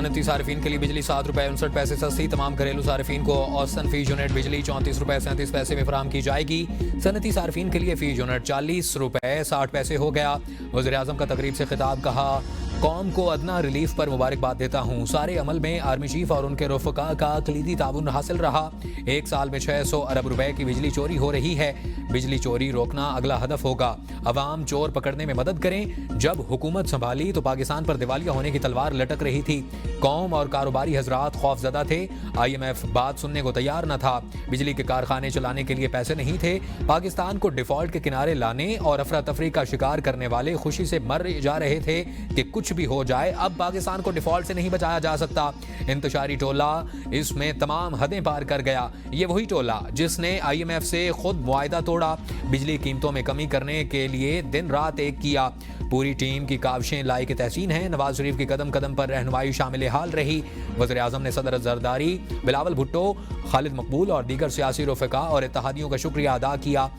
सनती सार्फिन के लिए बिजली ₹7.59 सस्ती। तमाम घरेलू सार्फिन को औसतन फी यूनिट बिजली ₹34.37 में फराहम की जाएगी। सनती सार्फिन के लिए फी यूनिट ₹40.60 हो गया। वज़ीर-ए-आज़म का तकरीब से खिताब, कहा कौम को अदना रिलीफ पर मुबारकबाद देता हूँ। सारे अमल में आर्मी चीफ और उनके रफ़का का कलीदी ताउन हासिल रहा। एक साल में 600 अरब रुपए की बिजली चोरी हो रही है। बिजली चोरी रोकना अगला हदफ होगा। अवाम चोर पकड़ने में मदद करें। जब हुकूमत संभाली तो पाकिस्तान पर दिवालिया होने की तलवार लटक रही थी। कौम और कारोबारी हजरात खौफजदा थे। IMF बात सुनने को तैयार न था। बिजली के कारखाने चलाने के लिए पैसे नहीं थे। पाकिस्तान को डिफॉल्ट के किनारे लाने और अफरा तफरी का शिकार करने वाले खुशी से मर जा रहे थे कि कुछ भी हो जाए, अब पाकिस्तान को डिफॉल्ट से नहीं बचाया जा सकता। इंतशारी टोला इसमें तमाम हदें पार कर गया। ये वही टोला जिसने IMF से खुद मुआहदा तोड़ा। बिजली कीमतों में कमी करने के लिए दिन रात एक किया। पूरी टीम की काविशें लायक तहसीन हैं। नवाज शरीफ की कदम कदम पर रहनुमाई शामिल हाल रही। वज़ीर-ए-आज़म ने सदर जरदारी, बिलावल भुट्टो, खालिद मकबूल और दीगर सियासी रफ़का और इत्तेहादियों का शुक्रिया अदा किया।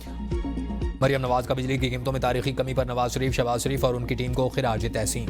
मरियम नवाज का बिजली की कीमतों में तारीखी कमी पर नवाज शरीफ, शहबाज शरीफ और उनकी टीम को खिराज तहसीन।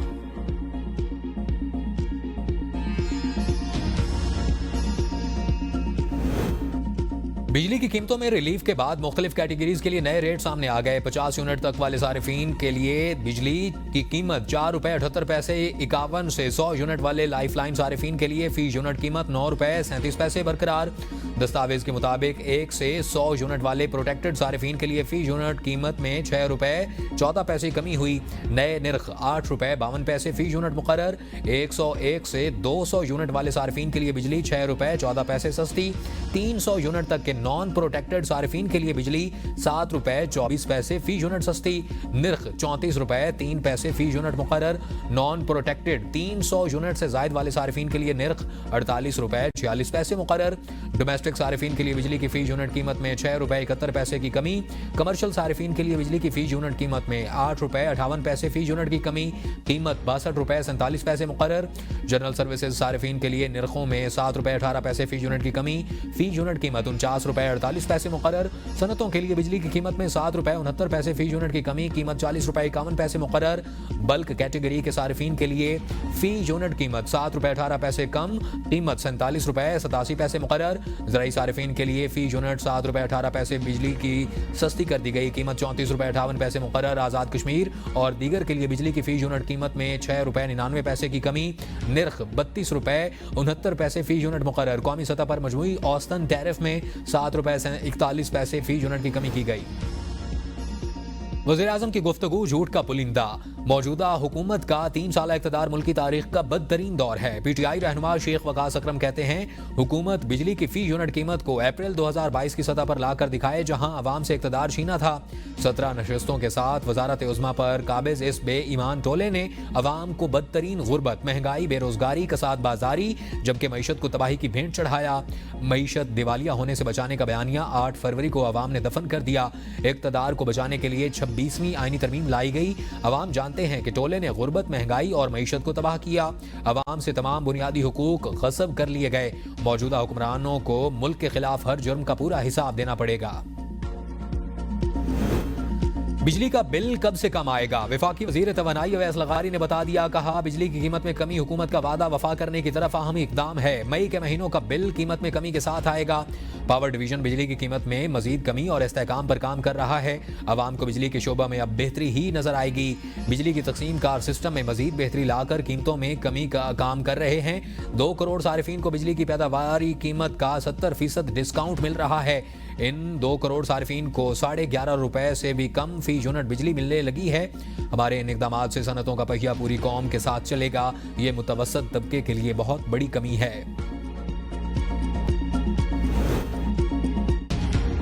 बिजली की कीमतों में रिलीफ के बाद मुख्तलिफ कैटेगरीज के लिए नए रेट सामने आ गए। 50 यूनिट तक वाले सारिफीन के लिए बिजली की कीमत ₹4.78, 51 से 100 यूनिट वाले लाइफलाइन सारिफीन के लिए फी यूनिट कीमत ₹9.37 बरकरार। दस्तावेज के मुताबिक 1 से 100 यूनिट वाले प्रोटेक्टेड सारिफीन के लिए फी यूनिट कीमत में ₹6.14 कमी हुई। नए निर्ख ₹8.52 फी यूनिट मुकर्रर। 101 से 200 यूनिट वाले सारिफीन के लिए बिजली ₹6.14 सस्ती। 300 यूनिट तक के नॉन प्रोटेक्टेड सारिफीन के लिए बिजली ₹7.24 फी यूनिट सस्ती। निर्ख ₹34.03 फी यूनिट मुकर्रर। नॉन प्रोटेक्टेड 300 यूनिट से जायद वाले सारिफीन के लिए निर्ख ₹48.46 मुकर्रर। डोमेस्टिक सारिफीन के लिए बिजली की फी यूनिट कीमत में ₹6.71 की कमी। कमर्शियल सारिफीन के लिए बिजली की फी यूनिट कीमत में ₹8.58 फी यूनिट की कमी। कीमत ₹62.47 मुकर्रर। जनरल सर्विसेज सारिफीन के लिए निर्खों में ₹7.18 फी यूनिट की कमी। फी यूनिट कीमत ₹49.48 मुकर्रर। सनतों के लिए बिजली की कीमत में ₹7.69 फी यूनिट की कमी। कीमत ₹40.51 मुकर्रर। बल्क कैटेगरी के सारिफीन के लिए फी यूनिट कीमत ₹7.18 कम। कीमत ₹47.87 मुकर्रर। ज़राई सारिफीन के लिए फी यूनिट ₹7.18 बिजली की सस्ती कर दी गई। कीमत ₹34.58 मुकर्रर। आज़ाद कश्मीर और दीगर के लिए बिजली की फी यूनिट कीमत में ₹6.99 की कमी। निर्ख ₹32.69 फी यूनिट मुकर्रर। कौमी सतह पर मजमूई औसतन टैरिफ में ₹7.41 फी यूनिट की कमी की गई। वज़ीर-ए-आज़म की गुफ्तगू झूठ का पुलिंदा। मौजूदा हुकूमत का 3 साल इक़्तिदार मुल्क की तारीख का बदतरीन दौर है। PTI रहनुमा शेख वकास अकरम कहते हैं हुकूमत बिजली की फी यूनिट कीमत को अप्रैल 2022 की सतह पर लाकर दिखाए, जहां आवाम से इक़्तिदार छीना था। 17 नशस्तों के साथ वजारत उज़्मा पर काबिज इस बेईमान टोले ने अवाम को बदतरीन गुर्बत, महंगाई, बेरोजगारी, कसाद बाजारी जबकि मईशत को तबाही की भेंट चढ़ाया। मईशत दिवालिया होने से बचाने का बयानिया 8 फरवरी को अवाम ने दफन कर दिया। इक़्तिदार को बचाने के लिए 26वीं आईनी तरमीम लाई गई। अवाम जानते हैं कि टोले ने गुर्बत, महंगाई और मईशत को तबाह किया। अवाम से तमाम बुनियादी हुकूक गस्ब कर लिए गए। मौजूदा हुक्मरानों को मुल्क के खिलाफ हर जुर्म का पूरा हिसाब देना पड़ेगा। बिजली का बिल कब से कम आएगा? वफाकी वजीर तवानाई अवैस लगारी ने बता दिया। कहा बिजली की कीमत में कमी हुकूमत का वादा वफा करने की तरफ अहम इकदाम है। मई के महीनों का बिल कीमत में कमी के साथ आएगा। पावर डिवीजन बिजली की कीमत में मजीद कमी और इस्तेहकाम पर काम कर रहा है। अवाम को बिजली के शोबा में अब बेहतरी ही नजर आएगी। बिजली की तकसीम कार सिस्टम में मजीद बेहतरी लाकर कीमतों में कमी का काम कर रहे हैं। 2 करोड़ सारिफीन को बिजली की पैदावारी कीमत का 70% डिस्काउंट मिल रहा है। इन 2 करोड़ सारिफीन को ₹11.5 से भी कम फी यूनिट बिजली मिलने लगी है। हमारे इन इकदामात से सनतों का पहिया पूरी कौम के साथ चलेगा। ये मुतवस्सत तबके के लिए बहुत बड़ी कमी है।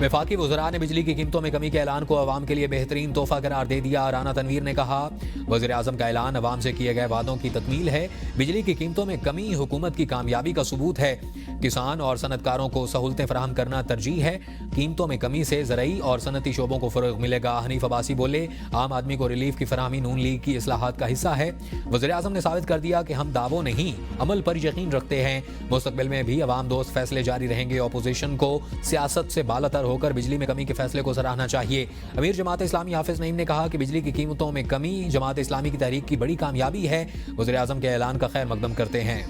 वफाकी वज़रा ने बिजली की कीमतों में कमी के ऐलान को अवाम के लिए बेहतरीन तोहफा करार दे दिया। राना तनवीर ने कहा वज़ीर-ए-आज़म का ऐलान अवाम से किए गए वादों की तकमील है। बिजली की कीमतों में कमी हुकूमत की कामयाबी का सबूत है। किसान और सनतकारों को सहूलतें फराहम करना तरजीह है। कीमतों में कमी से ज़रई और सनती शोबों को फ़रोग़ मिलेगा। हनीफ अब्बासी बोले आम आदमी को रिलीफ की फराहमी नून लीग की इस्लाहात का हिस्सा है। वज़ीर-ए-आज़म ने साबित कर दिया कि हम दावों नहीं अमल पर यकीन रखते हैं। मुस्तक़बिल में भी अवाम दोस्त फैसले जारी रहेंगे। अपोजिशन को सियासत से बालातर होकर बिजली में कमी के फैसले को सराहना चाहिए। अमीर जमात इस्लामी हाफिज नईम ने कहा कि बिजली की कीमतों में कमी जमात इस्लामी की तहरीक की बड़ी कामयाबी है। वज़ीर आज़म के ऐलान का खैर मकदम करते हैं।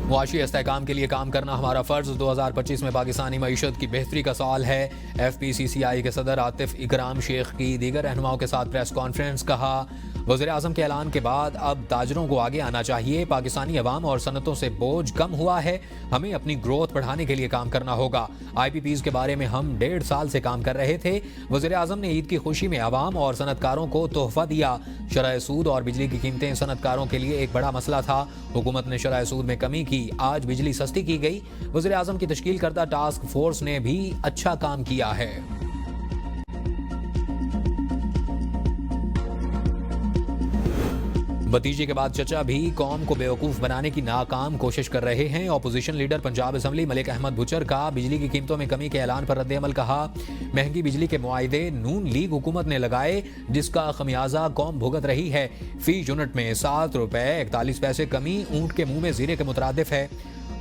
मुआशी इस्तेहकाम के लिए काम करना हमारा फ़र्ज 2025 में पाकिस्तानी मईशत की बेहतरी का सवाल है। FPCCI के सदर आतिफ इकराम शेख की दीगर रहनुमाओं के साथ प्रेस कॉन्फ्रेंस। कहा, वज़ीर आज़म के ऐलान के बाद अब ताजरों को आगे आना चाहिए। पाकिस्तानी अवाम और सनतों से बोझ कम हुआ है, हमें अपनी ग्रोथ बढ़ाने के लिए काम करना होगा। IPPs के बारे में हम 1.5 साल से काम कर रहे थे। वज़ीर आज़म ने ईद की खुशी में अवाम और सनतकारों को तोहफा दिया। शरह सूद और बिजली की कीमतें सनतकारों के लिए एक बड़ा मसला था। हुकूमत ने शरह सूद में कमी की, आज बिजली सस्ती की गई। वज़ीर आज़म की तश्कील करदा टास्क फोर्स ने भी अच्छा काम किया है। भतीजे के बाद चचा भी कौम को बेवकूफ़ बनाने की नाकाम कोशिश कर रहे हैं। Opposition leader Punjab assembly Malik Ahmad Bhachar का बिजली की कीमतों में कमी के ऐलान पर रद्द-ए-अमल। कहा, महंगी बिजली के मुआहदे नून लीग हुकूमत ने लगाए, जिसका खमियाजा कौम भुगत रही है। फी यूनिट में 7 रुपए 41 पैसे कमी ऊंट के मुंह में जीरे के मुतरादिफ है।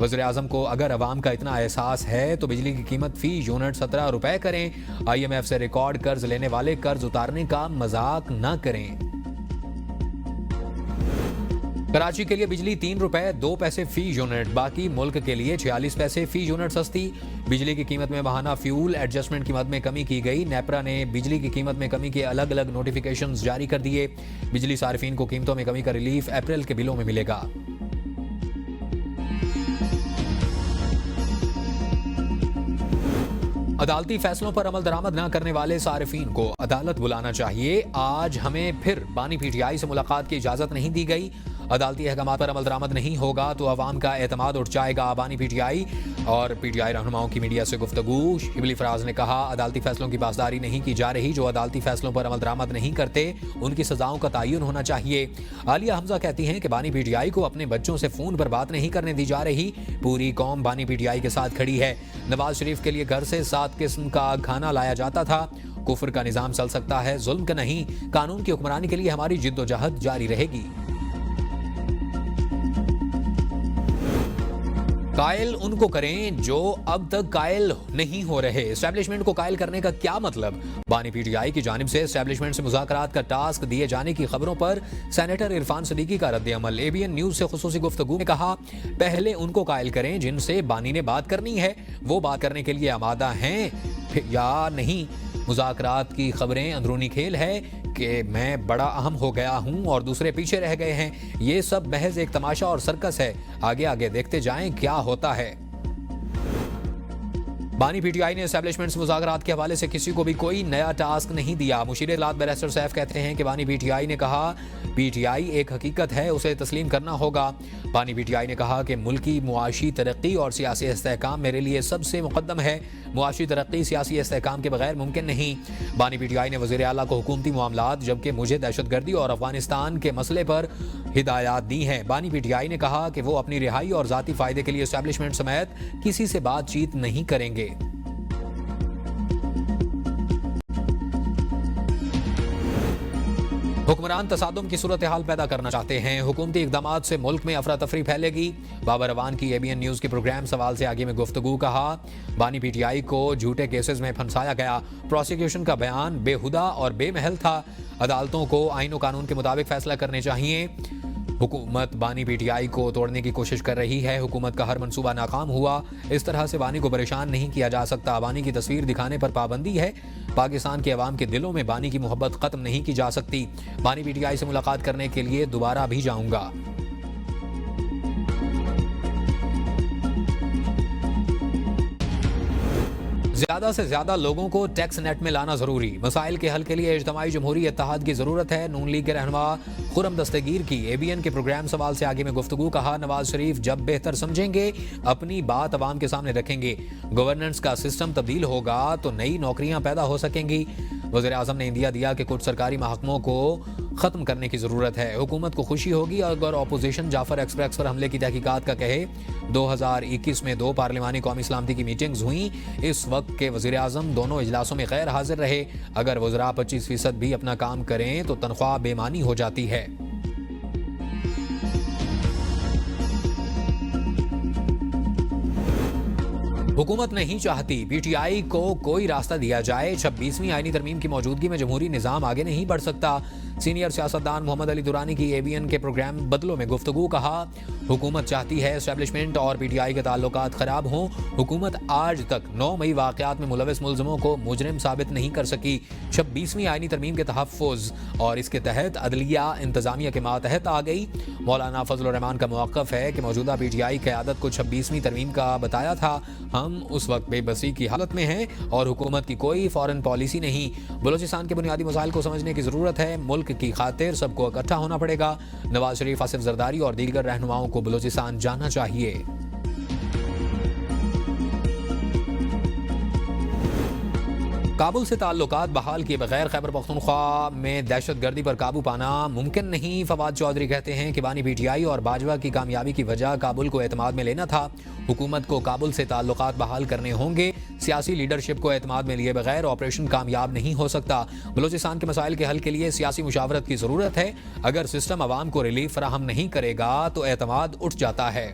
वज़ीर आज़म को अगर अवाम का इतना एहसास है तो बिजली की कीमत फी यूनिट 17 रुपए करें। IMF से रिकॉर्ड कर्ज लेने वाले कर्ज उतारने का मजाक न करें। कराची के लिए बिजली 3 रुपए 2 पैसे फी यूनिट, बाकी मुल्क के लिए 46 पैसे फी यूनिट सस्ती। बिजली की कीमत में बहाना फ्यूल एडजस्टमेंट कीमत में कमी की गई। नेपरा ने बिजली की कीमत में कमी के अलग अलग नोटिफिकेशंस जारी कर दिए। बिजली सार्फिन को कीमतों में कमी का रिलीफ अप्रैल के बिलों में मिलेगा। अदालती फैसलों पर अमल दरामद न करने वाले सारिफीन को अदालत बुलाना चाहिए। आज हमें फिर बानी PTI से मुलाकात की इजाजत नहीं दी गई। अदालती अहकामात पर अमल दरामद नहीं होगा तो अवाम का एतमाद उठ जाएगा। बानी PTI और PTI रहनुमाओं की मीडिया से गुफ्तगू। शिबली फराज ने कहा, अदालती फैसलों की पासदारी नहीं की जा रही। जो अदालती फैसलों पर अमल दरामद नहीं करते उनकी सजाओं का तयन होना चाहिए। आलिया हमजा कहती हैं कि बानी PTI को अपने बच्चों से फोन पर बात नहीं करने दी जा रही। पूरी कौम बानी PTI के साथ खड़ी है। नवाज शरीफ के लिए घर से 7 किस्म का खाना लाया जाता था। कुफ्र का निजाम चल सकता है, जुल्म का नहीं। कानून की हुक्मरानी के लिए हमारी जिद्दोजहद जारी रहेगी। कायल उनको करें जो अब तक कायल नहीं हो रहे। एस्टैब्लिशमेंट को कायल करने का क्या मतलब? बानी PTI की जानिब से एस्टैब्लिशमेंट से मुज़ाकरात का टास्क दिए जाने की खबरों पर सेनेटर इरफान सदीकी का रद्द-ए-अमल। ABN न्यूज से खुसूसी गुफ्तगू में कहा, पहले उनको कायल करें जिनसे बानी ने बात करनी है। वो बात करने के लिए आमादा हैं या नहीं? मुज़ाकरात की खबरें अंदरूनी खेल है कि मैं बड़ा अहम हो गया हूं और दूसरे पीछे रह गए हैं। ये सब महज एक तमाशा और सर्कस है। आगे आगे देखते जाएं क्या होता है। बानी PTI ने एस्टैब्लिशमेंट से मुज़ाकरात के हवाले से किसी को भी कोई नया टास्क नहीं दिया। मुशीर इत्तलात बैरिस्टर सैफ कहते हैं कि बानी PTI ने कहा, PTI एक हकीकत है, उसे तस्लीम करना होगा। बानी PTI ने कहा कि मुल्की मुआशी तरक्की और सियासी इस्तेहकाम मेरे लिए सबसे मुकद्दम है। मुआशी तरक्की सियासी इस्तेहकाम के बगैर मुमकिन नहीं। बानी PTI ने वज़ीर आला को हुकूमती मामलात जबकि मुझे दहशतगर्दी और अफगानिस्तान के मसले पर हिदायत दी हैं। बानी PTI ने कहा कि वो अपनी रिहाई और ज़ाती फ़ायदे के लिए एस्टैब्लिशमेंट समेत किसी से बातचीत नहीं करेंगे। हुक्मरान तसादुम की सूरत हाल पैदा करना चाहते हैं। हुकूमती इक़दामात से मुल्क में अफरा तफरी फैलेगी। बाबर अवान की ABN न्यूज़ के प्रोग्राम सवाल से आगे में गुफ्तगू। कहा, बानी PTI को झूठे केसेस में फंसाया गया। प्रोसिक्यूशन का बयान बेहुदा और बेमहल था। अदालतों को आईन और कानून के मुताबिक फैसला करने चाहिए। हुकूमत बानी PTI को तोड़ने की कोशिश कर रही है। हुकूमत का हर मंसूबा नाकाम हुआ। इस तरह से बानी को परेशान नहीं किया जा सकता। बानी की तस्वीर दिखाने पर पाबंदी है। पाकिस्तान के अवाम के दिलों में बानी की मोहब्बत खत्म नहीं की जा सकती। बानी PTI से मुलाकात करने के लिए दोबारा भी जाऊंगा। ज्यादा से ज्यादा लोगों को टैक्स नेट में लाना जरूरी। मसाइल के हल के लिए इज्तिमाई जमहूरी इत्तेहाद की जरूरत है। नून लीग के रहनुमा खुरम दस्तगीर की ABN के प्रोग्राम सवाल से आगे में गुफ्तगू। कहा, नवाज शरीफ जब बेहतर समझेंगे अपनी बात अवाम के सामने रखेंगे। गवर्नेंस का सिस्टम तब्दील होगा तो नई नौकरियां पैदा हो सकेंगी। वज़ीर आज़म ने इंदिया दिया कि कुछ सरकारी महकमों को ख़त्म करने की ज़रूरत है। हुकूमत को खुशी होगी अगर अपोजिशन जाफर एक्सप्रेस पर हमले की तहकीकात का कहे। 2021 में 2 पार्लिमानी कौमी सलामती की मीटिंग्स हुई। इस वक्त के वज़ीर आज़म दोनों इजलासों में गैर हाजिर रहे। अगर वज़रा 25% भी अपना काम करें तो तनख्वाह बेमानी हो जाती है। हुकूमत नहीं चाहती पीटीआई को कोई रास्ता दिया जाए। 26वीं आईनी तरमीम की मौजूदगी में जमहूरी निज़ाम आगे नहीं बढ़ सकता। सीनियर सियासतदान मोहम्मद अली दुरानी की एबीएन के प्रोग्राम बदलों में गुफ्तगू। कहा, हुकूमत चाहती है एस्टेब्लिशमेंट और पीटीआई के ताल्लुकात खराब हों। हुकूमत आज तक 9 मई वाक़यात में मुलविस मुल्ज़िमों को मुजरिम साबित नहीं कर सकी। 26वीं आईनी तरमीम के तहफ़्फ़ुज़ और इसके तहत अदलिया इंतज़ामिया के मातहत आ गई। मौलाना फजलुर रहमान का मौक़िफ़ है कि मौजूदा पीटीआई क़यादत को 26वीं तरमीम का बताया था। हम उस वक्त बेबसी की हालत में हैं और हुकूमत की कोई फॉरेन पॉलिसी नहीं। बलूचिस्तान के बुनियादी मसाइल को समझने की ज़रूरत है। मुल्क की खातिर सबको इकट्ठा होना पड़ेगा। नवाज शरीफ, आसिफ जरदारी और दीगर रहनुमाओं को बलूचिस्तान जाना चाहिए। काबुल से ताल्लुकात बहाल किए बगैर खैबर पख्तूनख्वा में दहशतगर्दी पर काबू पाना मुमकिन नहीं। फवाद चौधरी कहते हैं कि बानी पीटीआई और बाजवा की कामयाबी की वजह काबुल को एतमाद में लेना था। हुकूमत को काबुल से ताल्लुकात बहाल करने होंगे। सियासी लीडरशिप को एतमाद में लिए बगैर ऑपरेशन कामयाब नहीं हो सकता। बलूचिस्तान के मसाइल के हल के लिए सियासी मुशावरत की ज़रूरत है। अगर सिस्टम आवाम को रिलीफ फराहम नहीं करेगा तो एतमाद उठ जाता है।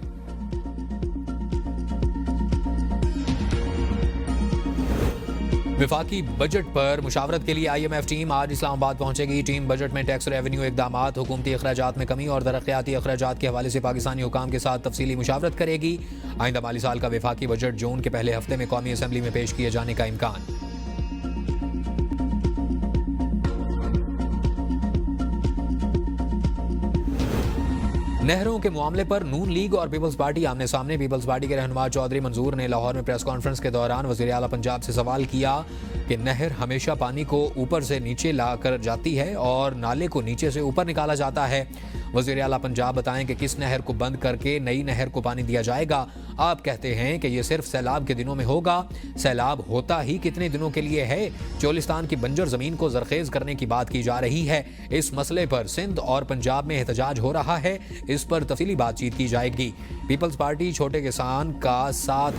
विफाकी बजट पर मुशावरत के लिए IMF टीम आज इस्लामाबाद पहुंचेगी। टीम बजट में टैक्स रेवेन्यू इक़दामात, हुकूमती अखराजात में कमी और तरक्याती अखराजात के हवाले से पाकिस्तानी हुकाम के साथ तफसीली मुशावरत करेगी। आइंदा माली साल का विफाकी बजट जून के पहले हफ्ते में कौमी असम्बली में पेश किए जाने का इम्कान। नहरों के मामले पर नून लीग और पीपल्स पार्टी आमने सामने। पीपल्स पार्टी के रहनुमा चौधरी मंजूर ने लाहौर में प्रेस कॉन्फ्रेंस के दौरान वज़ीर आला पंजाब से सवाल किया कि नहर हमेशा पानी को ऊपर से नीचे ला कर जाती है और नाले को नीचे से ऊपर निकाला जाता है। वज़ीर आला पंजाब बताएं कि किस नहर को बंद करके नई नहर को पानी दिया जाएगा। आप कहते हैं कि ये सिर्फ सैलाब के दिनों में होगा। सैलाब होता ही कितने दिनों के लिए है? चोलिस्तान की बंजर ज़मीन को जरखेज़ करने की बात की जा रही है। इस मसले पर सिंध और पंजाब में एहतजाज हो रहा है। इस पर तफसीली बातचीत की जाएगी। पीपल्स पार्टी छोटे किसान का साथ।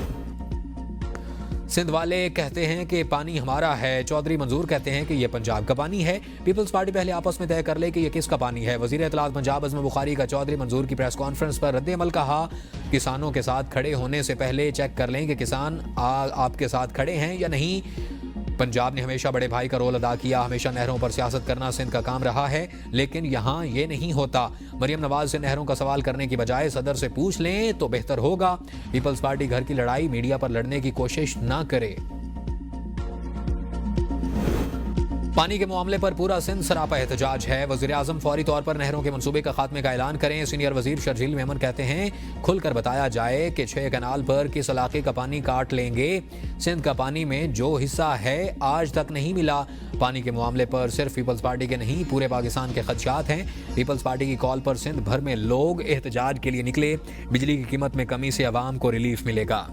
सिंध वाले कहते हैं कि पानी हमारा है। चौधरी मंजूर कहते हैं कि यह पंजाब का पानी है। पीपल्स पार्टी पहले आपस में तय कर ले कि यह किसका पानी है। वज़ीर इत्तलात पंजाब अज़्म बुखारी का चौधरी मंजूर की प्रेस कॉन्फ्रेंस पर रद्द-ए-अमल। कहा, किसानों के साथ खड़े होने से पहले चेक कर लें कि किसान आपके साथ खड़े हैं या नहीं। पंजाब ने हमेशा बड़े भाई का रोल अदा किया। हमेशा नहरों पर सियासत करना सिंध का काम रहा है, लेकिन यहाँ ये नहीं होता। मरियम नवाज से नहरों का सवाल करने की बजाय सदर से पूछ लें तो बेहतर होगा। पीपल्स पार्टी घर की लड़ाई मीडिया पर लड़ने की कोशिश ना करे। पानी के मामले पर पूरा सिंध सरापा एहतजाज है। वज़ीर आज़म फौरी तौर पर नहरों के मंसूबे का खात्मे का ऐलान करें। सीनियर वज़ीर शर्जील मेमन कहते हैं, खुलकर बताया जाए कि 6 कनाल पर किस इलाके का पानी काट लेंगे। सिंध का पानी में जो हिस्सा है आज तक नहीं मिला। पानी के मामले पर सिर्फ पीपल्स पार्टी के नहीं पूरे पाकिस्तान के खदशात हैं। पीपल्स पार्टी की कॉल पर सिंध भर में लोग एहतजाज के लिए निकले। बिजली की कीमत में कमी से अवाम को रिलीफ मिलेगा।